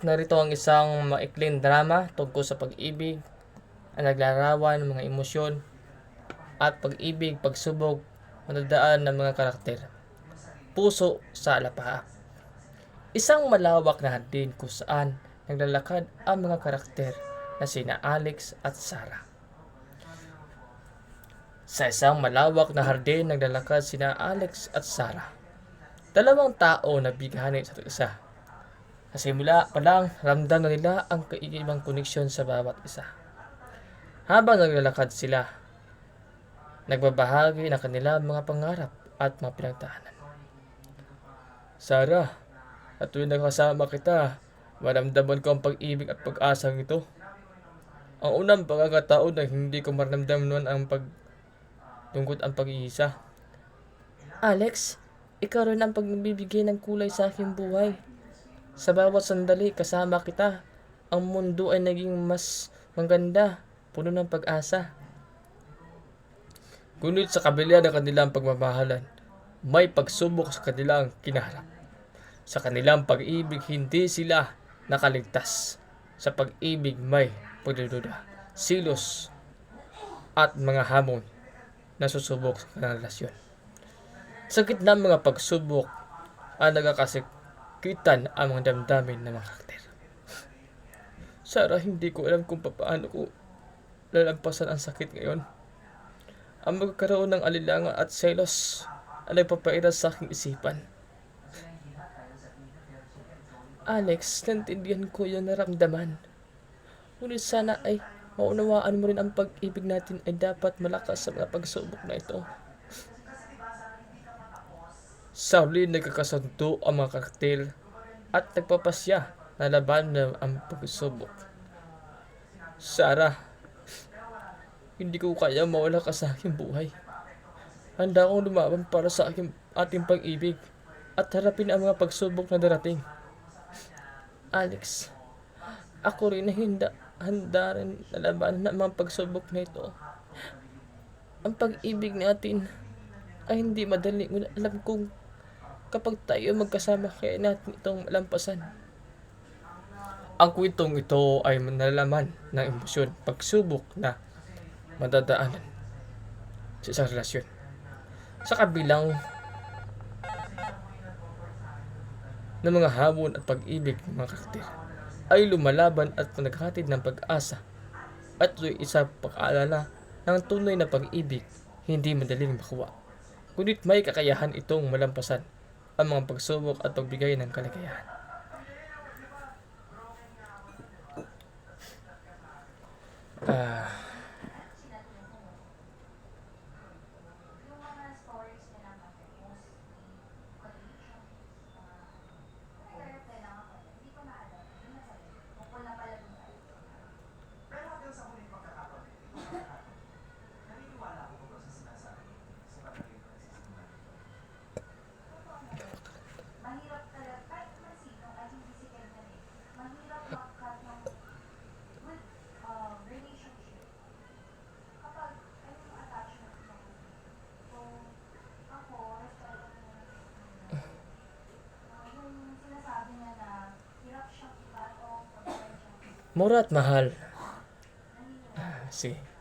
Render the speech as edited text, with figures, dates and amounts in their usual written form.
Narito ang isang maikling drama tungkol sa pag-ibig ang naglarawan ng mga emosyon at pag-ibig, pagsubok, madadaan ng mga karakter. Puso sa alapaap. Isang malawak na hardin kung saan naglalakad ang mga karakter na sina Alex at Sarah. Sa isang malawak na hardin naglalakad sina Alex at Sarah. Dalawang tao na bighani sa isa. Sa simula pa lang, ramdam na nila ang kaiibang koneksyon sa bawat isa. Habang naglalakad sila, nagbabahagi ng kanilang mga pangarap at mga pinagdaanan. Sarah, at tuwing nakasama kita, maramdaman ko ang pag-ibig at pag-asang ito. Ang unang pagkakataon na hindi ko maramdam noon ang tungkol ang pag-iisa. Alex, ikaw rin ang pagbibigay ng kulay sa aking buhay. Sa bawat sandali kasama kita, ang mundo ay naging mas maganda, puno ng pag-asa. Ngunit sa kabila ng kanilang pagmamahalan, may pagsubok sa kanilang kinaharap. Sa kanilang pag-ibig, hindi sila nakaligtas. Sa pag-ibig may pagdududa, silos, at mga hamon na susubok sa kanilang relasyon. Sa gitna ng mga pagsubok, ang nagkakasakitan ang mga damdamin ng mga karakter. Sarah, hindi ko alam kung paano ko lalampasan ang sakit ngayon. Ang magkakaroon ng alilangan at selos ang nagpapairas sa aking isipan. Alex, nantindihan ko yung naramdaman. Ngunit sana ay maunawaan mo rin ang pag-ibig natin ay dapat malakas sa mga pagsubok na ito. Sa huli, nagkakasanto ang mga karakter at nagpapasya na laban na ang pagsubok. Sarah, hindi ko kaya mawala ka sa aking buhay. Handa akong lumaban para sa ating pag-ibig at harapin ang mga pagsubok na darating. Alex, ako rin ay handa rin na labanan ng mga pagsubok na ito. Ang pag-ibig natin ay hindi madali, ngunit alam kong kapag tayo magkasama kaya natin itong malampasan. Ang kwentong ito ay nalalaman ng emosyon, pagsubok na madadaanan sa isang relasyon. Sa kabilang ng mga hamon at pag-ibig ng mga karakter ay lumalaban at naghatid ng pag-asa at ito'y isang pag-aalala ng tunay na pag-ibig hindi madaling makuha. Ngunit may kakayahan itong malampasan ang mga pagsubok at pagbigay ng kaligayahan. Mura at mahal. Sige.